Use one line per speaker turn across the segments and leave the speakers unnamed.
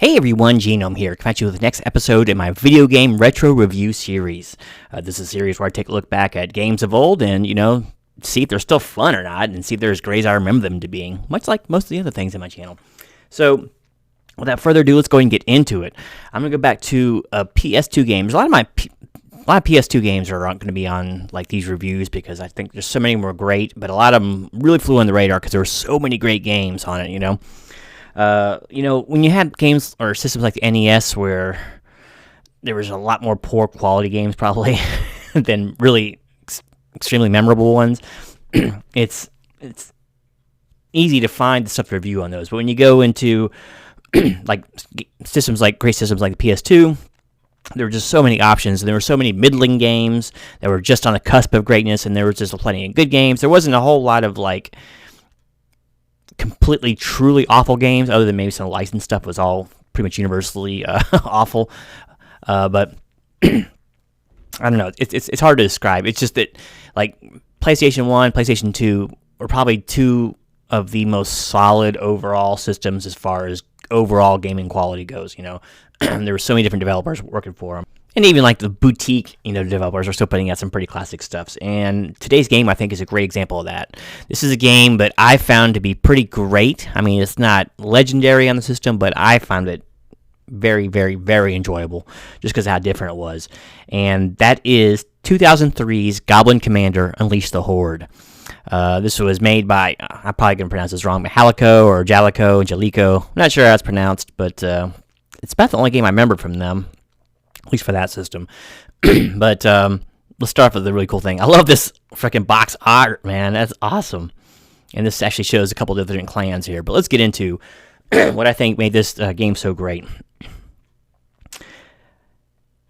Hey everyone, Genome here, coming at you with the next episode in my video game retro review series. This is a series where I take a look back at games of old and, see if they're still fun or not, and see if they're as great as I remember them to being, much like most of the other things in my channel. So, without further ado, let's go ahead and get into it. I'm going to go back to PS2 games. A lot of PS2 games are going to be on like these reviews because I think there's so many more great, but a lot of them really flew on the radar because there were so many great games on it, when you had games or systems like the NES where there was a lot more poor quality games probably than really extremely memorable ones, it's easy to find the stuff to review on those. But when you go into like great systems like the PS2, there were just so many options, and there were so many middling games that were just on the cusp of greatness, and there was just plenty of good games. There wasn't a whole lot of like completely, truly awful games, other than maybe some licensed stuff was all pretty much universally awful. But I don't know. It's hard to describe. It's just that like PlayStation 1, PlayStation 2 were probably two of the most solid overall systems as far as overall gaming quality goes. There were so many different developers working for them. And even like the boutique, developers are still putting out some pretty classic stuffs. And today's game, I think, is a great example of that. This is a game that I found to be pretty great. I mean, it's not legendary on the system, but I found it very, very, very enjoyable just because of how different it was. And that is 2003's Goblin Commander, Unleash the Horde. This was made by, I'm probably going to pronounce this wrong, but Jalico. I'm not sure how it's pronounced, but it's about the only game I remember from them. At least for that system. But let's start off with the really cool thing. I love this freaking box art, man. That's awesome. And this actually shows a couple of different clans here. But let's get into what I think made this game so great.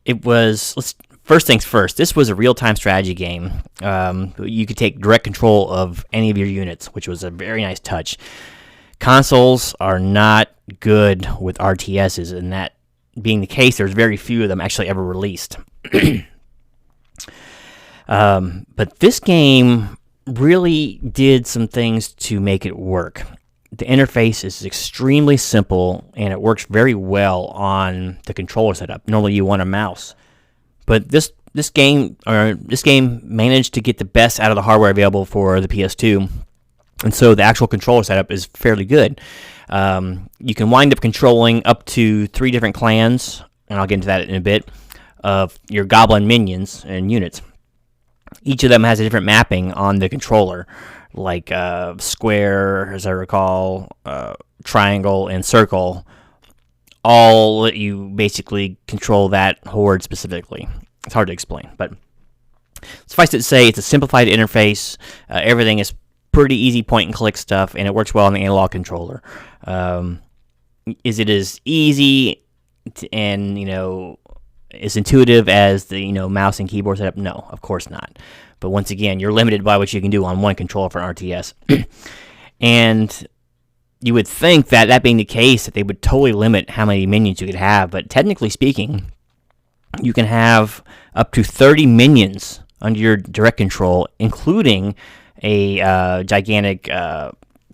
First things first, this was a real-time strategy game. You could take direct control of any of your units, which was a very nice touch. Consoles are not good with RTSs, and that being the case, there's very few of them actually ever released. But this game really did some things to make it work. The interface is extremely simple, and it works very well on the controller setup. Normally, you want a mouse, but this game managed to get the best out of the hardware available for the PS2, and so the actual controller setup is fairly good. You can wind up controlling up to 3 different clans, and I'll get into that in a bit, of your goblin minions and units. Each of them has a different mapping on the controller, like square, as I recall, triangle, and circle. All let you basically control that horde specifically. It's hard to explain, but suffice it to say, it's a simplified interface. Everything is pretty easy point-and-click stuff, and it works well on the analog controller. Is it as easy and, as intuitive as the, mouse and keyboard setup? No, of course not. But once again, you're limited by what you can do on one controller for an RTS. And you would think that being the case, that they would totally limit how many minions you could have. But technically speaking, you can have up to 30 minions under your direct control, including a gigantic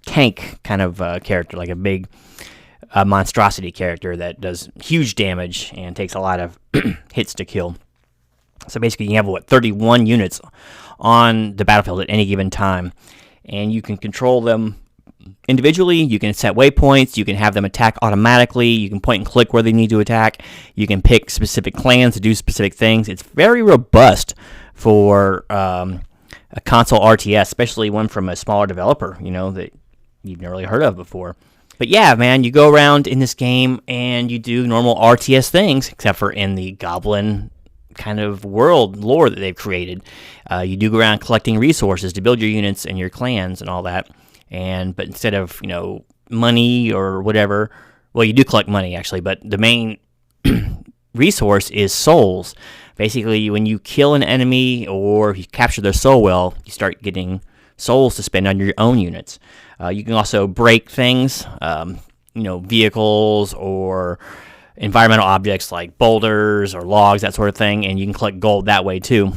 tank kind of character, like a big monstrosity character that does huge damage and takes a lot of hits to kill. So basically, you have 31 units on the battlefield at any given time, and you can control them individually. You can set waypoints. You can have them attack automatically. You can point and click where they need to attack. You can pick specific clans to do specific things. It's very robust for a console RTS, especially one from a smaller developer, that you've never really heard of before. But yeah, man, you go around in this game and you do normal RTS things, except for in the Goblin kind of world lore that they've created. You do go around collecting resources to build your units and your clans and all that. But instead of, money or whatever, well, you do collect money actually, but the main resource is souls. Basically, when you kill an enemy or you capture their soul well, you start getting souls to spend on your own units. You can also break things, vehicles or environmental objects like boulders or logs, that sort of thing, and you can collect gold that way too.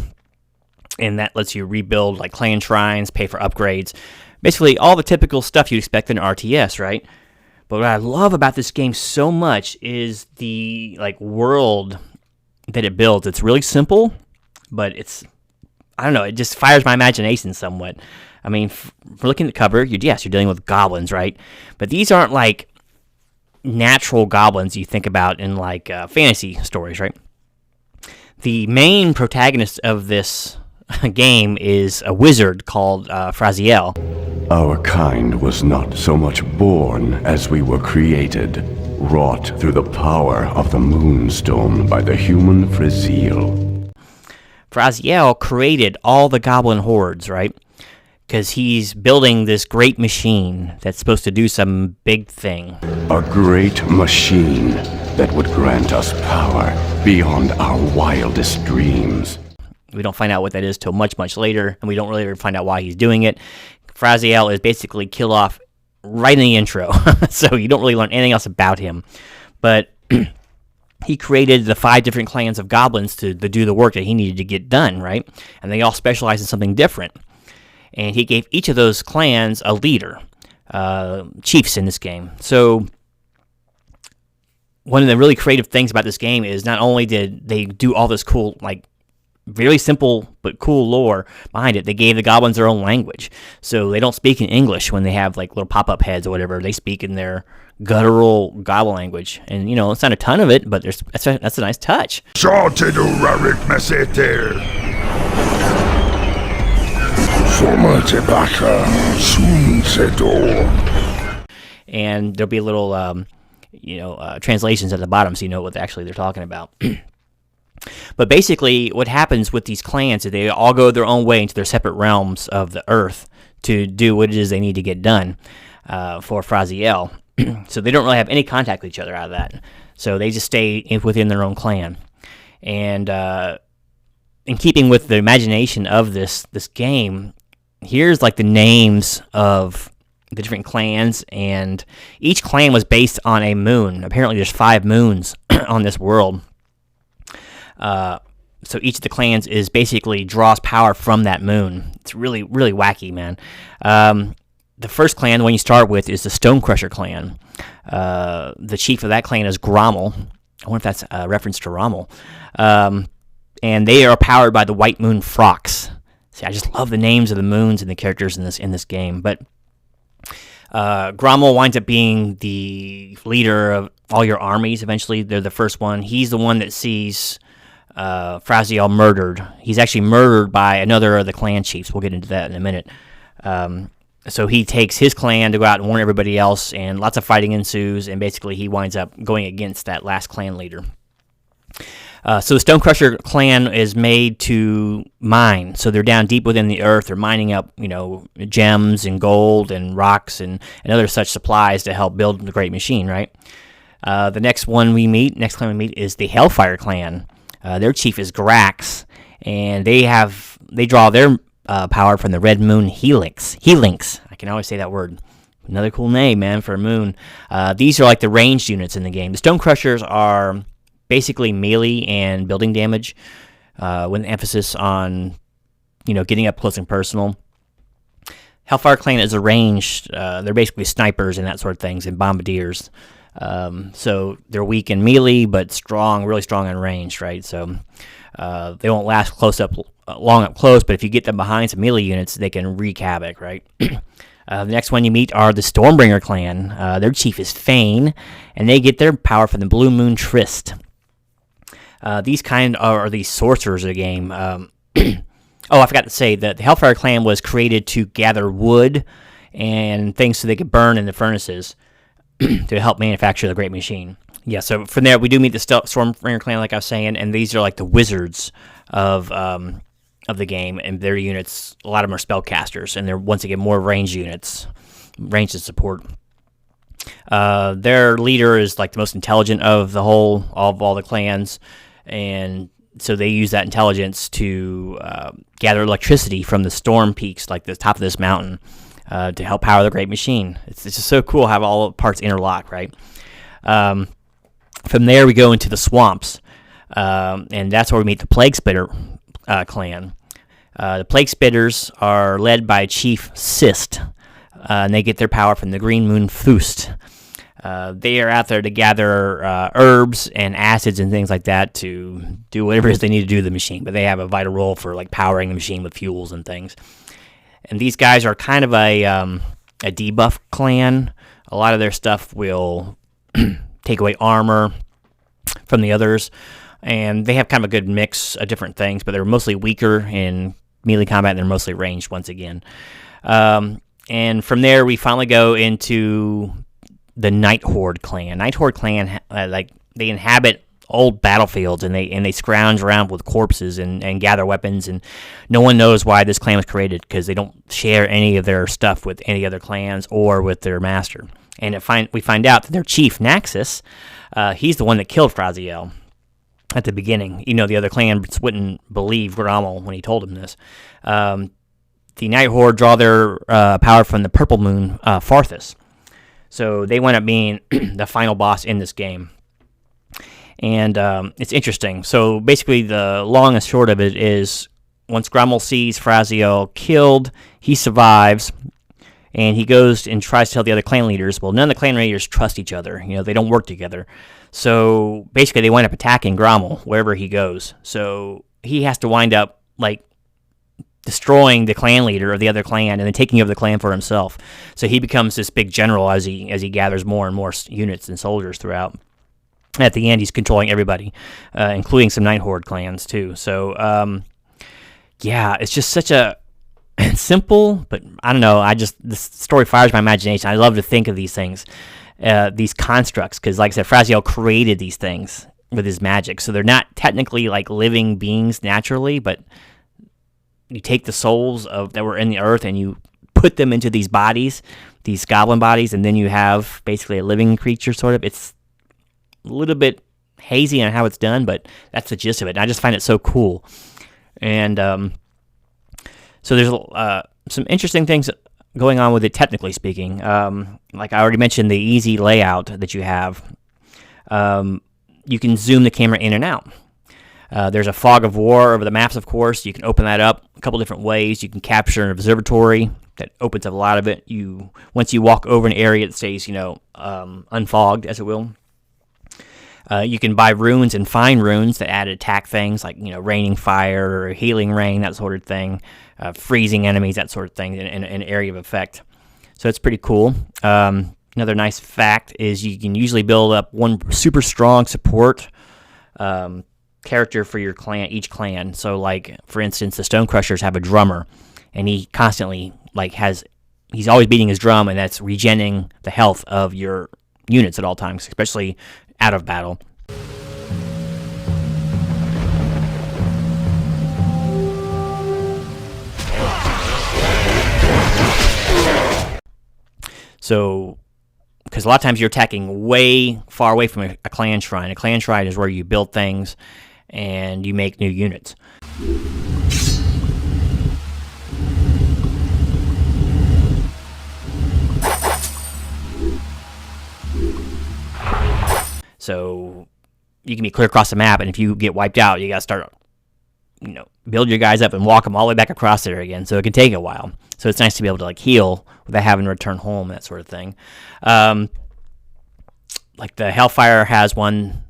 And that lets you rebuild like clan shrines, pay for upgrades, basically all the typical stuff you'd expect in an RTS, right? But what I love about this game so much is the world that it builds. It's really simple, but I don't know, it just fires my imagination somewhat. I mean, for looking at the cover, you're dealing with goblins, right? But these aren't like natural goblins you think about in fantasy stories, right? The main protagonist of this game is a wizard called Froxx.
Our kind was not so much born as we were created, wrought through the power of the Moonstone by the human Froxx.
Froxx created all the goblin hordes, right? Because he's building this great machine that's supposed to do some big thing.
A great machine that would grant us power beyond our wildest dreams.
We don't find out what that is till much, much later, and we don't really ever find out why he's doing it. Froxx is basically killed off right in the intro, so you don't really learn anything else about him. But he created the 5 different clans of goblins to do the work that he needed to get done, right? And they all specialize in something different. And he gave each of those clans a leader, chiefs in this game. So one of the really creative things about this game is not only did they do all this cool, very simple but cool lore behind it, they gave the goblins their own language. So they don't speak in English when they have little pop-up heads or whatever. They speak in their guttural goblin language. And, it's not a ton of it, but that's a nice touch. And there'll be little, translations at the bottom so you know what actually they're talking about. But basically, what happens with these clans is they all go their own way into their separate realms of the earth to do what it is they need to get done for Froxx. So they don't really have any contact with each other out of that. So they just stay within their own clan. And in keeping with the imagination of this game, here's the names of the different clans, and each clan was based on a moon. Apparently there's 5 moons on this world. So each of the clans is basically draws power from that moon. It's really, really wacky, man. The first clan, the one you start with, is the Stonecrusher clan. The chief of that clan is Grommel. I wonder if that's a reference to Rommel. And they are powered by the white moon Froxx. See, I just love the names of the moons and the characters in this game. But Grommel winds up being the leader of all your armies. Eventually, they're the first one. He's the one that sees Froxx murdered. He's actually murdered by another of the clan chiefs. We'll get into that in a minute. So he takes his clan to go out and warn everybody else, and lots of fighting ensues, and basically he winds up going against that last clan leader. So the Stonecrusher clan is made to mine. So they're down deep within the earth. They're mining up, gems and gold and rocks and other such supplies to help build the great machine, right? The next clan we meet is the Hellfire clan. Their chief is Grax, and they draw their power from the red moon Helix. I can always say that word. Another cool name, man, for a moon. These are the ranged units in the game. The Stonecrushers are basically melee and building damage, with an emphasis on, getting up close and personal. Hellfire clan is a ranged. They're basically snipers and that sort of things, and bombardiers. So they're weak in melee, but strong, really strong in range, right? So they won't last long up close, but if you get them behind some melee units, they can wreak havoc, right? The next one you meet are the Stormbringer clan. Their chief is Fane, and they get their power from the Blue Moon Tryst. These are the sorcerers of the game. I forgot to say that the Hellfire clan was created to gather wood and things so they could burn in the furnaces to help manufacture the great machine. Yeah, so from there we do meet the Stormbringer clan, like I was saying, and these are the wizards of the game, and their units, a lot of them are spellcasters, and they're once again more ranged units, ranged and support. Their leader is the most intelligent of all the clans, and so they use that intelligence to gather electricity from the storm peaks, like the top of this mountain, to help power the great machine. It's just so cool how all the parts interlock, right? From there we go into the swamps, and that's where we meet the Plague Spitter clan. The Plague Spitters are led by Chief Sist, and they get their power from the Green Moon Fust. They are out there to gather herbs and acids and things like that to do whatever it is they need to do to the machine. But they have a vital role for like powering the machine with fuels and things. And these guys are kind of a debuff clan. A lot of their stuff will take away armor from the others, and they have kind of a good mix of different things, but they're mostly weaker in melee combat, and they're mostly ranged once again. And from there, we finally go into the Night Horde clan. Night Horde clan, they inhabit old battlefields, and they scrounge around with corpses and gather weapons, and no one knows why this clan was created, because they don't share any of their stuff with any other clans or with their master. And we find out that their chief, Naxxus, he's the one that killed Fraziel at the beginning. The other clans wouldn't believe Grommel when he told him this. The Night Horde draw their power from the Purple Moon, Farthus. So they wind up being the final boss in this game. And it's interesting. So basically the long and short of it is, once Grommel sees Fraziel killed, he survives, and he goes and tries to tell the other clan leaders. Well, none of the clan leaders trust each other. They don't work together. So basically they wind up attacking Grommel wherever he goes. So he has to wind up destroying the clan leader of the other clan and then taking over the clan for himself. So he becomes this big general as he gathers more and more units and soldiers throughout. At the end, he's controlling everybody, including some Night Horde clans too. So it's just such a simple, but I don't know. This story fires my imagination. I love to think of these things, these constructs, because, like I said, Fraziel created these things with his magic. So they're not technically like living beings naturally, but you take the souls that were in the earth and you put them into these bodies, these goblin bodies, and then you have basically a living creature, sort of. It's a little bit hazy on how it's done, but that's the gist of it. And I just find it so cool. And so there's some interesting things going on with it, technically speaking. Like I already mentioned, the easy layout that you have. You can zoom the camera in and out. There's a fog of war over the maps, of course. You can open that up a couple different ways. You can capture an observatory that opens up a lot of it. Once you walk over an area, it stays, unfogged, as it will. You can buy runes and find runes that add attack things, like raining fire or healing rain, that sort of thing, freezing enemies, that sort of thing, in an area of effect. So it's pretty cool. Another nice fact is you can usually build up one super strong support character for your clan, each clan. So, like, for instance, the Stone Crushers have a drummer, and he constantly he's always beating his drum, and that's regenerating the health of your units at all times, especially out of battle. So, because a lot of times you're attacking way far away from a clan shrine. A clan shrine is where you build things and you make new units. So you can be clear across the map, and if you get wiped out, you got to start, build your guys up and walk them all the way back across there again. So it can take a while. So it's nice to be able to heal without having to return home, that sort of thing. Like the Hellfire has one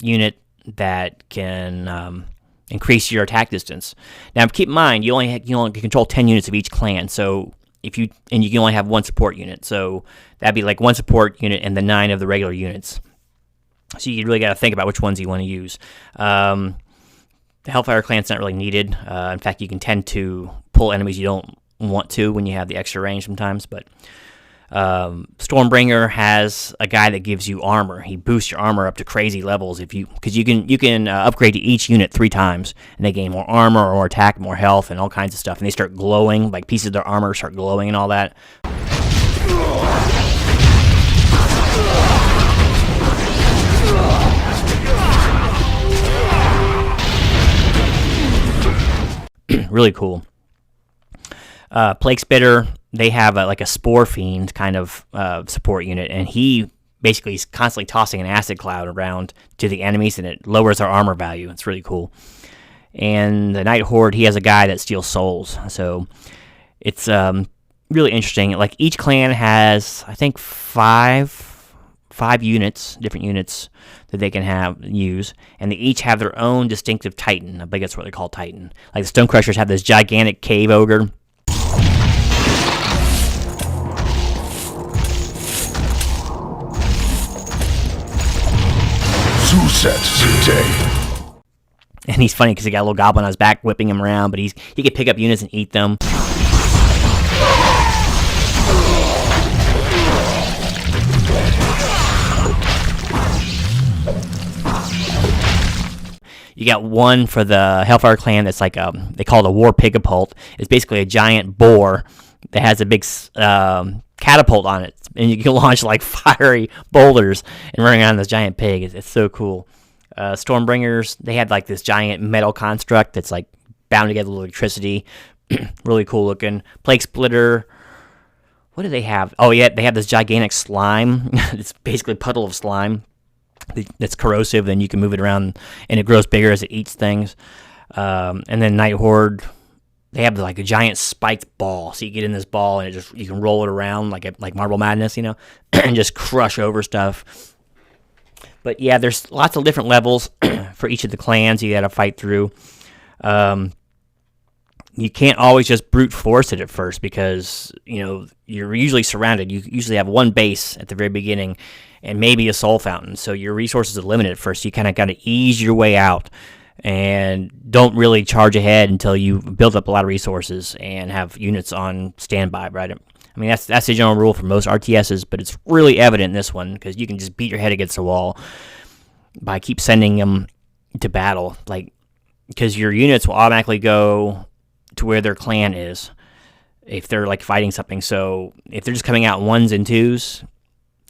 unit that can increase your attack distance. Now keep in mind, you only can control 10 units of each clan. So you can only have one support unit. So that'd be like one support unit and the 9 of the regular units. So you really got to think about which ones you want to use. The Hellfire clan's not really needed. In fact, you can tend to pull enemies you don't want to when you have the extra range sometimes. But Stormbringer has a guy that gives you armor. He boosts your armor up to crazy levels because you can upgrade to each unit 3 times, and they gain more armor or more attack, more health, and all kinds of stuff. And they start glowing, like pieces of their armor start glowing and all that. Really cool. Plague Spitter, they have a Spore Fiend kind of support unit, and he basically is constantly tossing an acid cloud around to the enemies, and it lowers their armor value. It's really cool. And the Night Horde, he has a guy that steals souls, so it's really interesting. Like, each clan has, I think, five 5 units, different units that they can use, and they each have their own distinctive Titan. I think that's what they call Titan. Like the Stone Crushers have this gigantic cave ogre. And he's funny because he got a little goblin on his back whipping him around, but he can pick up units and eat them. You got one for the Hellfire Clan that's like they call it a War Pigapult. It's basically a giant boar that has a big catapult on it, and you can launch like fiery boulders and run around this giant pig. It's so cool. Stormbringers, they had like this giant metal construct that's like bound together with electricity. Really cool looking. Plague Splitter. What do they have? Oh yeah, they have this gigantic slime. It's basically a puddle of slime that's corrosive, and you can move it around, and it grows bigger as it eats things. And then Night Horde, they have like a giant spiked ball, so you get in this ball, and you can roll it around like Marble Madness, and just crush over stuff. But yeah, there's lots of different levels for each of the clans you got to fight through. You can't always just brute force it at first because you're usually surrounded. You usually have one base at the very beginning and maybe a soul fountain, so your resources are limited at first. You kind of got to ease your way out and don't really charge ahead until you build up a lot of resources and have units on standby, right? I mean, that's the general rule for most RTSs, but it's really evident in this one because you can just beat your head against the wall by keep sending them to battle, because your units will automatically go to where their clan is if they're like fighting something. So if they're just coming out in 1s and 2s,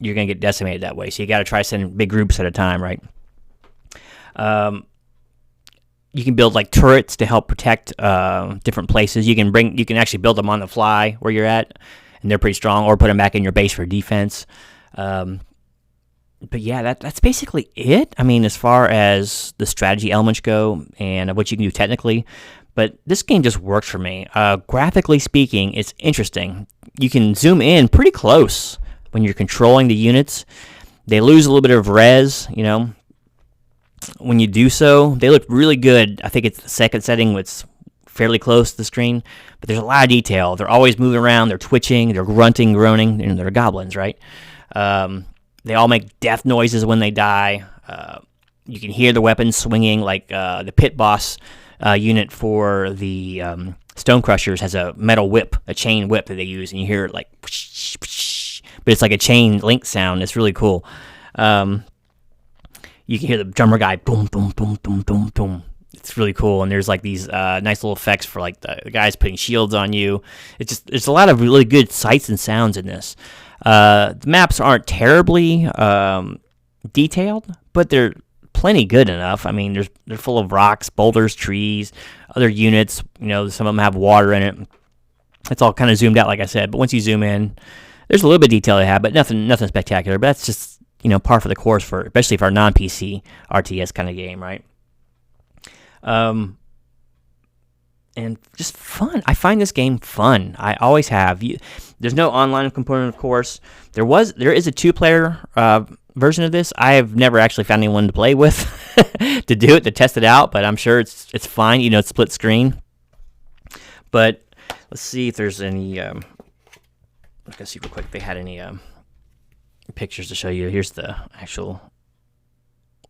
you're going to get decimated that way. So you got to try sending big groups at a time, right? You can build like turrets to help protect different places. You can actually build them on the fly where you're at, and they're pretty strong, or put them back in your base for defense. But yeah, that's basically it. I mean, as far as the strategy elements go and what you can do technically, but this game just works for me. Graphically speaking, it's interesting. You can zoom in pretty close when you're controlling the units. They lose a little bit of res, when you do so. They look really good. I think it's the second setting, it's fairly close to the screen, but there's a lot of detail. They're always moving around, they're twitching, they're grunting, groaning, and they're goblins, right? They all make death noises when they die. You can hear the weapons swinging, like the pit boss unit for the Stone Crushers has a metal whip, a chain whip that they use, and you hear it like whoosh, whoosh, but it's like a chain link sound. It's really cool. You can hear the drummer guy boom, boom, boom, boom, boom, boom. It's really cool, and there's like these nice little effects for like the guys putting shields on you. It's a lot of really good sights and sounds in this. The maps aren't terribly detailed, but they're plenty good enough. I mean, they're full of rocks, boulders, trees, other units. Some of them have water in it. It's all kind of zoomed out, like I said. But once you zoom in, there's a little bit of detail they have, but nothing spectacular. But that's just par for the course especially for a non-PC RTS kind of game, right? And just fun. I find this game fun. I always have. There's no online component, of course. There is a 2-player version of this. I have never actually found anyone to play with to test it out, but I'm sure it's fine. It's split screen. But let's see if there's any. I'm gonna see real quick if they had any pictures to show you. Here's the actual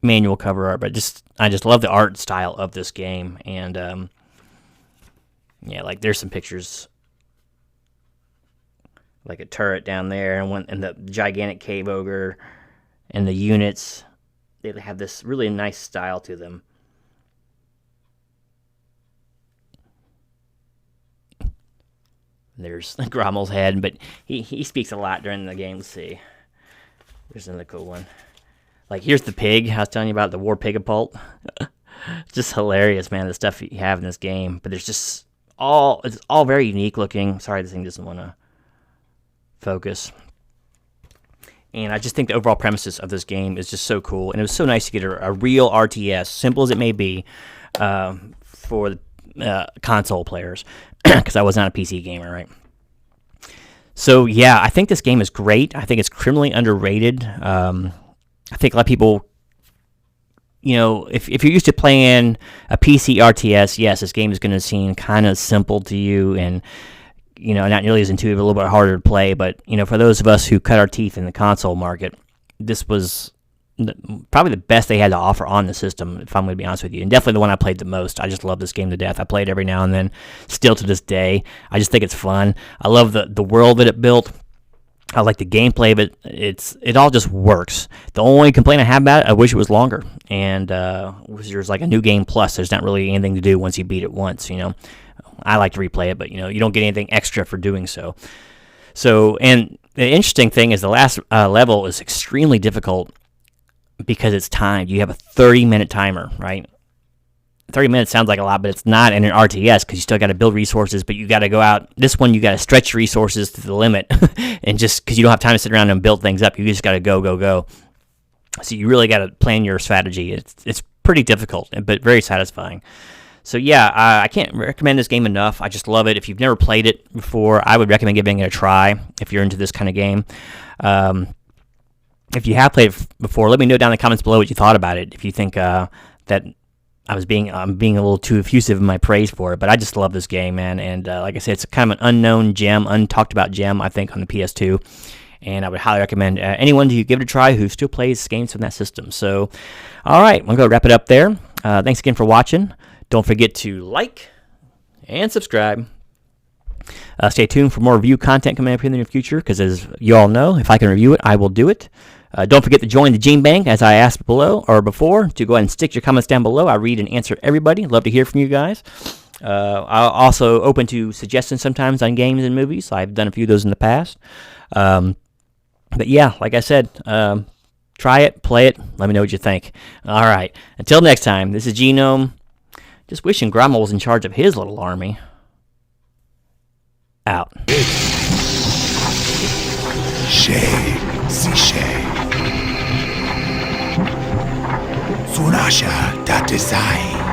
manual cover art, but I just love the art style of this game, and like there's some pictures, like a turret down there, and the gigantic cave ogre, and the units. They have this really nice style to them. There's Grommel's head, but he speaks a lot during the game. Let's see. Here's another cool one. Like, here's the pig I was telling you about, the War Pigapult. Just hilarious, man, the stuff you have in this game. But it's all very unique looking. Sorry, this thing doesn't want to focus. And I just think the overall premises of this game is just so cool. And it was so nice to get a real RTS, simple as it may be, for console players. Because I was not a PC gamer, right? So yeah, I think this game is great. I think it's criminally underrated. I think a lot of people, if you're used to playing a PC RTS, yes, this game is going to seem kind of simple to you and, not nearly as intuitive, a little bit harder to play. But, for those of us who cut our teeth in the console market, this was probably the best they had to offer on the system, if I'm going to be honest with you. And definitely the one I played the most. I just love this game to death. I play it every now and then, still to this day. I just think it's fun. I love the world that it built. I like the gameplay, but it all just works. The only complaint I have about it, I wish it was longer. And there's like a new game plus. There's not really anything to do once you beat it once, I like to replay it, but, you don't get anything extra for doing so. And the interesting thing is the last level is extremely difficult because it's timed. You have a 30-minute timer, right? 30 minutes sounds like a lot, but it's not in an RTS because you still got to build resources, but you got to go out. This one, you got to stretch resources to the limit, and just because you don't have time to sit around and build things up, you just got to go. So you really got to plan your strategy. It's pretty difficult, but very satisfying. So yeah, I can't recommend this game enough. I just love it. If you've never played it before, I would recommend giving it a try if you're into this kind of game. If you have played it before, let me know down in the comments below what you thought about it. If you think that I'm being a little too effusive in my praise for it, but I just love this game, man. And like I said, it's kind of an unknown gem, untalked about gem, I think, on the PS2. And I would highly recommend anyone to give it a try who still plays games from that system. So, all right, I'm going to wrap it up there. Thanks again for watching. Don't forget to like and subscribe. Stay tuned for more review content coming up in the near future, because as you all know, if I can review it, I will do it. Don't forget to join the Gene Bank, as I asked below or before, to go ahead and stick your comments down below. I read and answer everybody. Love to hear from you guys. I'm also open to suggestions sometimes on games and movies. I've done a few of those in the past. But yeah, like I said, try it, play it, let me know what you think. All right, until next time, this is Genome. Just wishing Grandma was in charge of his little army. Out.
Sunasha Tatisai.